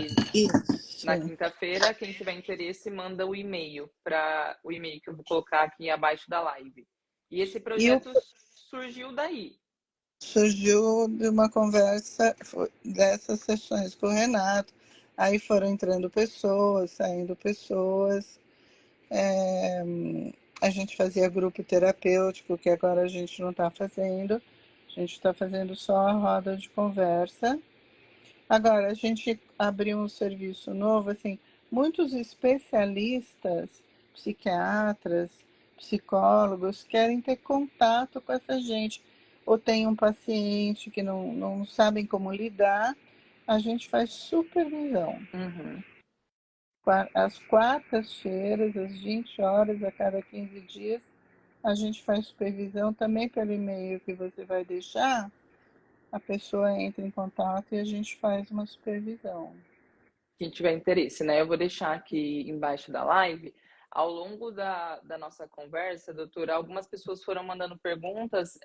na
Isso.
quinta-feira. Quem tiver interesse, manda o e-mail para o e-mail que eu vou colocar aqui abaixo da live. E esse
E o
projeto surgiu daí.
surgiu de uma conversa dessas sessões com o Renato. Aí foram entrando pessoas, saindo pessoas. É, a gente fazia grupo terapêutico, que agora a gente não está fazendo. A gente está fazendo só a roda de conversa. Agora, a gente abriu um serviço novo, assim, muitos especialistas, psiquiatras, psicólogos, querem ter contato com essa gente. Ou tem um paciente que não sabem como lidar, a gente faz supervisão.
Uhum.
Às quartas-feiras, às 20 horas, a cada 15 dias, a gente faz supervisão também pelo e-mail que você vai deixar. A pessoa entra em contato e a gente faz uma supervisão.
Quem tiver interesse, né? Eu vou deixar aqui embaixo da live. Ao longo da nossa conversa, doutora, algumas pessoas foram mandando perguntas.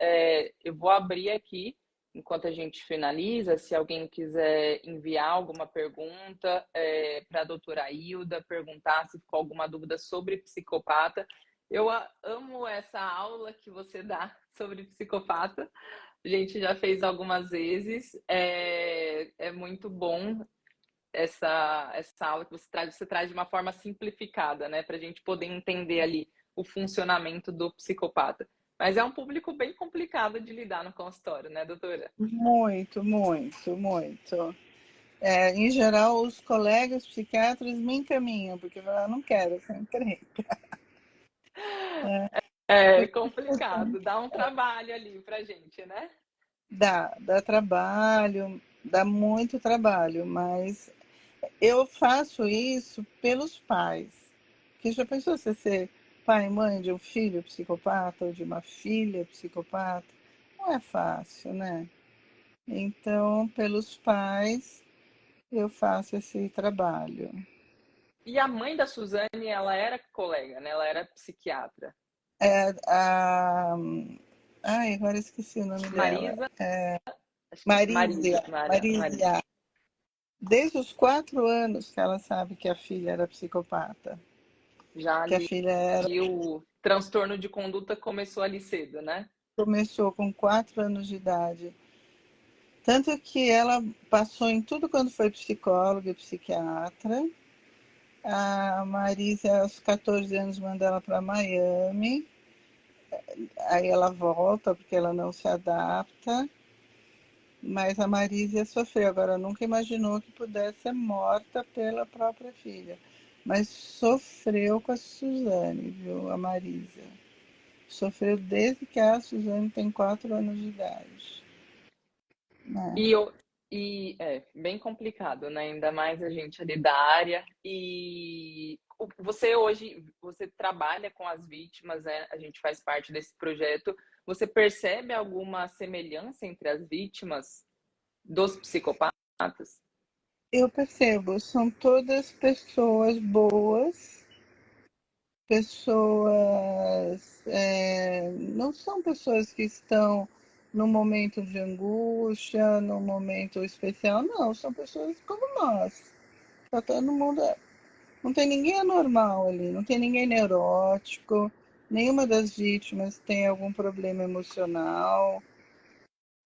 Eu vou abrir aqui enquanto a gente finaliza, se alguém quiser enviar alguma pergunta para a doutora Hilda, perguntar se ficou alguma dúvida sobre psicopata. Eu amo essa aula que você dá sobre psicopata. A gente já fez algumas vezes. É muito bom essa aula que você traz de uma forma simplificada, né? Para a gente poder entender ali o funcionamento do psicopata. Mas é um público bem complicado de lidar no consultório, né, doutora?
Muito, muito, muito. Em geral, os colegas psiquiatras me encaminham, porque eu não quero essa encrenca.
É complicado, dá um trabalho ali pra gente, né?
Dá trabalho, dá muito trabalho, mas eu faço isso pelos pais. Porque já pensou você ser pai e mãe de um filho psicopata ou de uma filha psicopata? Não é fácil, né? Então, pelos pais, eu faço esse trabalho.
E a mãe da Suzane, ela era colega, né? Ela era psiquiatra.
É, a... Ai, agora esqueci o nome dela.
Marisa, acho que
Marísia,
Marisa.
Marísia. Desde os 4 anos que ela sabe que a filha era psicopata.
Já
Que a
ali
filha era,
o transtorno de conduta começou ali cedo, né?
começou com 4 anos de idade. Tanto que ela passou em tudo quando foi psicóloga e psiquiatra. A Marisa, aos 14 anos, manda ela para Miami. Aí ela volta porque ela não se adapta. Mas a Marisa sofreu. Agora, nunca imaginou que pudesse ser morta pela própria filha. Mas sofreu com a Suzane, viu? A Marisa. Sofreu desde que a Suzane tem 4 anos de idade. Né?
E, é bem complicado, né? Ainda mais a gente ali da área. E você hoje, você trabalha com as vítimas, né? A gente faz parte desse projeto. Você percebe alguma semelhança entre as vítimas dos psicopatas?
Eu percebo, são todas pessoas boas, pessoas. Não são pessoas que estão num momento de angústia, num momento especial, não, são pessoas como nós. Tá todo mundo. Não tem ninguém anormal ali, não tem ninguém neurótico, nenhuma das vítimas tem algum problema emocional.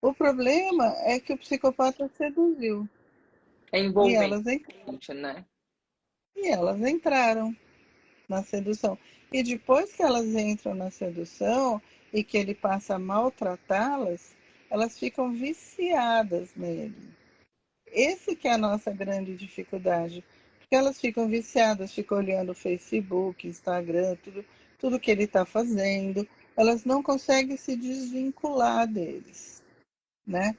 O problema é que o psicopata seduziu
É
e
envolvente,
elas,
né?
e elas entraram na sedução. E depois que elas entram na sedução e que ele passa a maltratá-las, elas ficam viciadas nele. Esse que é a nossa grande dificuldade, porque elas ficam viciadas, ficam olhando o Facebook, Instagram, tudo que ele está fazendo, elas não conseguem se desvincular deles, né?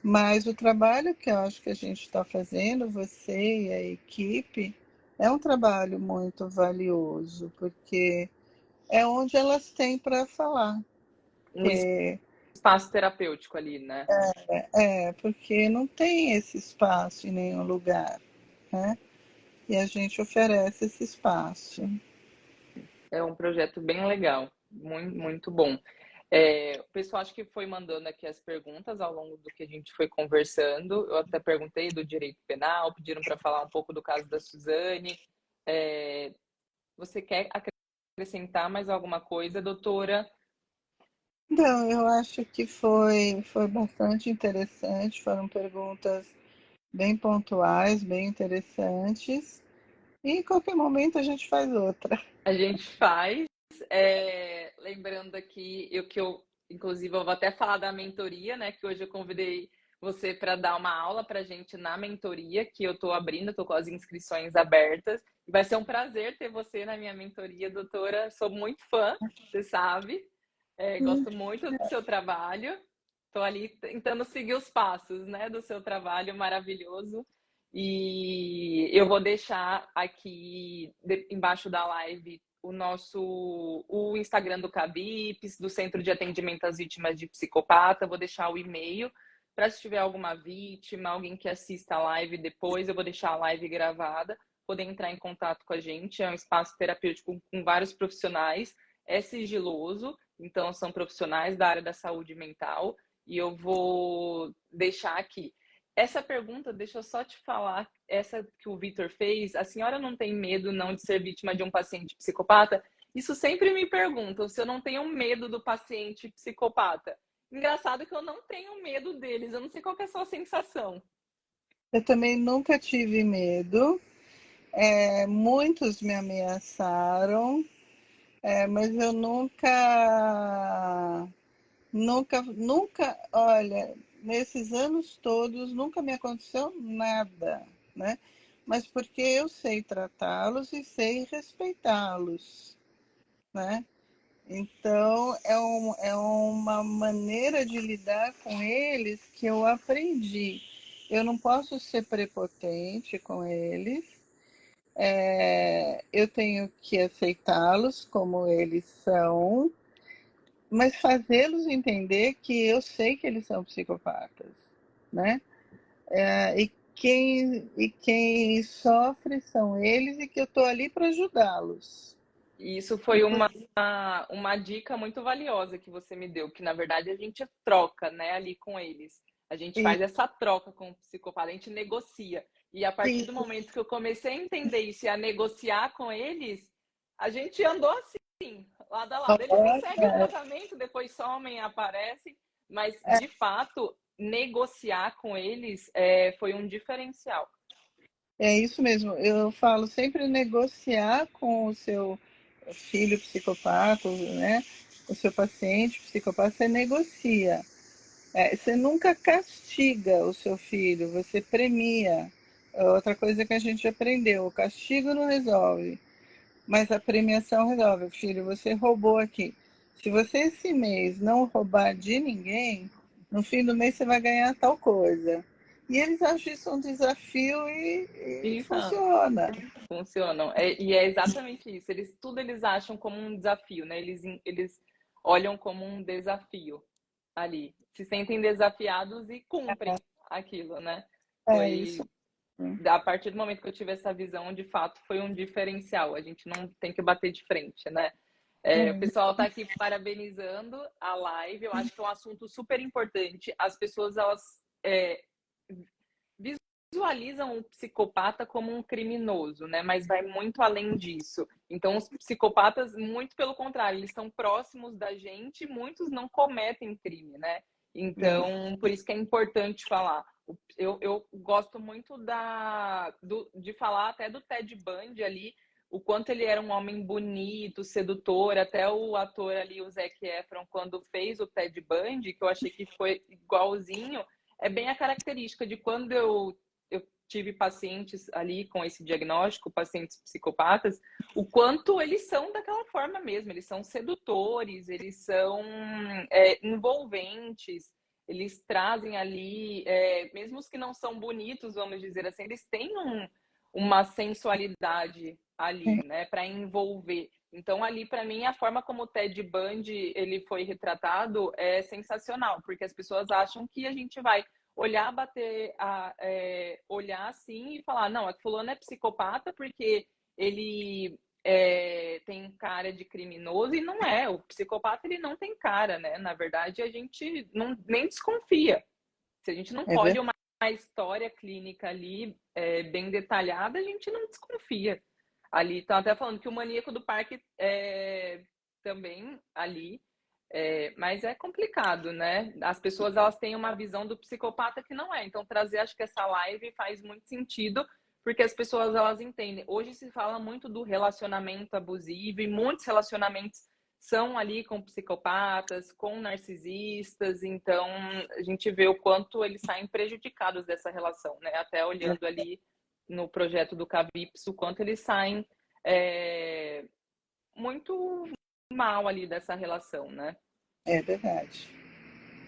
Mas o trabalho que eu acho que a gente está fazendo, você e a equipe, é um trabalho muito valioso, porque é onde elas têm para falar.
Um espaço terapêutico ali, né?
Porque não tem esse espaço em nenhum lugar, né? E a gente oferece esse espaço.
É um projeto bem legal, muito, muito bom. O pessoal acho que foi mandando aqui as perguntas ao longo do que a gente foi conversando. Eu até perguntei do direito penal, pediram para falar um pouco do caso da Suzane. Você quer acrescentar mais alguma coisa, doutora?
Então, eu acho que foi bastante interessante, foram perguntas bem pontuais, bem interessantes, e em qualquer momento a gente faz outra.
A gente faz. Lembrando aqui, inclusive, eu vou até falar da mentoria, né? Que hoje eu convidei você para dar uma aula para a gente na mentoria, que eu estou abrindo, estou com as inscrições abertas. Vai ser um prazer ter você na minha mentoria, doutora. Sou muito fã, você sabe. Gosto muito do seu trabalho. Estou ali tentando seguir os passos, né, do seu trabalho maravilhoso. E eu vou deixar aqui embaixo da live o Instagram do CABIPS, do Centro de Atendimento às Vítimas de Psicopata. Vou deixar o e-mail para se tiver alguma vítima, alguém que assista a live depois, eu vou deixar a live gravada, poder entrar em contato com a gente. É um espaço terapêutico com vários profissionais, é sigiloso, então são profissionais da área da saúde mental e eu vou deixar aqui. Essa pergunta, deixa eu só te falar, essa que o Vitor fez, a senhora não tem medo não de ser vítima de um paciente psicopata? Isso sempre me perguntam se eu não tenho medo do paciente psicopata. Engraçado que eu não tenho medo deles, eu não sei qual que é a sua sensação.
Eu também nunca tive medo. Muitos me ameaçaram, mas eu nunca, olha, nesses anos todos, nunca me aconteceu nada, né? Mas porque eu sei tratá-los e sei respeitá-los, né? Então, é uma maneira de lidar com eles que eu aprendi. Eu não posso ser prepotente com eles, eu tenho que aceitá-los como eles são, mas fazê-los entender que eu sei que eles são psicopatas, né? E quem sofre são eles e que eu estou ali para ajudá-los.
E isso foi uma dica muito valiosa que você me deu, que na verdade a gente troca, né, ali com eles. A gente
E,
faz essa troca com o psicopata, a gente negocia. E a partir do momento que eu comecei a entender isso e a negociar com eles, a gente andou assim, lado a lado. Eles não seguem o tratamento, depois somem, aparecem, mas de fato, negociar com eles foi um diferencial.
É isso mesmo. Eu falo sempre negociar com o seu filho psicopata, né? O seu paciente psicopata, você negocia. Você nunca castiga o seu filho, você premia. É outra coisa que a gente aprendeu, o castigo não resolve, mas a premiação resolve. Filho, você roubou aqui. Se você esse mês não roubar de ninguém, no fim do mês você vai ganhar tal coisa. E eles acham isso um desafio e
Então,
funciona.
funcionam. E é exatamente isso. Tudo eles acham como um desafio, né? Eles olham como um desafio ali. Se sentem desafiados e cumprem aquilo, né?
É isso.
Foi a partir do momento que eu tive essa visão, de fato, foi um diferencial. A gente não tem que bater de frente, né? O pessoal está aqui parabenizando a live. Eu acho que é um assunto super importante. As pessoas, elas visualizam o psicopata como um criminoso, né? Mas vai muito além disso. Então, os psicopatas, muito pelo contrário, eles estão próximos da gente, muitos não cometem crime, né? Então, por isso que é importante falar. Eu gosto muito de falar até do Ted Bundy ali, o quanto ele era um homem bonito, sedutor, até o ator ali, o Zac Efron, quando fez o Ted Bundy, que eu achei que foi igualzinho, é bem a característica de quando eu tive pacientes ali com esse diagnóstico, pacientes psicopatas, o quanto eles são daquela forma mesmo, eles são sedutores, eles são envolventes, eles trazem ali, mesmo os que não são bonitos, vamos dizer assim, eles têm uma sensualidade ali, né, para envolver. Então, ali, para mim, a forma como o Ted Bundy ele foi retratado é sensacional, porque as pessoas acham que a gente vai olhar, olhar assim e falar, não, a fulano é psicopata porque ele tem cara de criminoso, e não é. O psicopata, ele não tem cara, né? Na verdade, a gente nem desconfia. Se a gente não pode uma história clínica ali bem detalhada, a gente não desconfia. Ali, estão até falando que o maníaco do parque também ali, mas é complicado, né? As pessoas, elas têm uma visão do psicopata que não é. Então, trazer, acho que essa live faz muito sentido, porque as pessoas, elas entendem. Hoje se fala muito do relacionamento abusivo, e muitos relacionamentos são ali com psicopatas, com narcisistas. Então, a gente vê o quanto eles saem prejudicados dessa relação, né? Até olhando ali no projeto do Cavips, o quanto eles saem muito mal ali dessa relação, né?
É verdade.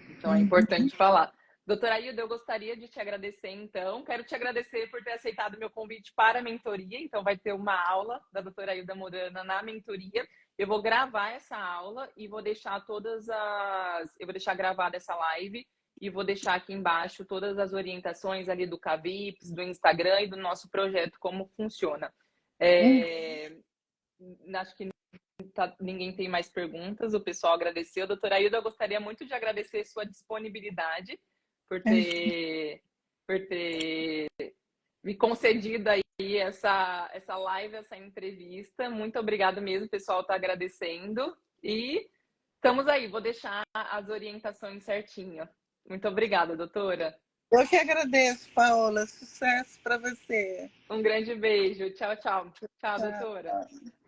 Então é importante falar. Doutora Ailda, eu gostaria de te agradecer, então. Quero te agradecer por ter aceitado meu convite para a mentoria. Então, vai ter uma aula da doutora Ailda Morana na mentoria. Eu vou gravar essa aula e vou deixar Eu vou deixar gravada essa live e vou deixar aqui embaixo todas as orientações ali do Cavips, do Instagram e do nosso projeto, como funciona. Acho que ninguém tem mais perguntas, o pessoal agradeceu. Doutora Ailda, eu gostaria muito de agradecer sua disponibilidade por ter me concedido aí essa live, essa entrevista. Muito obrigado mesmo, o pessoal está agradecendo. E estamos aí, vou deixar as orientações certinho. Muito obrigada, doutora.
Eu que agradeço, Paola. Sucesso para você.
Um grande beijo. Tchau, tchau. Tchau, doutora.
Tchau.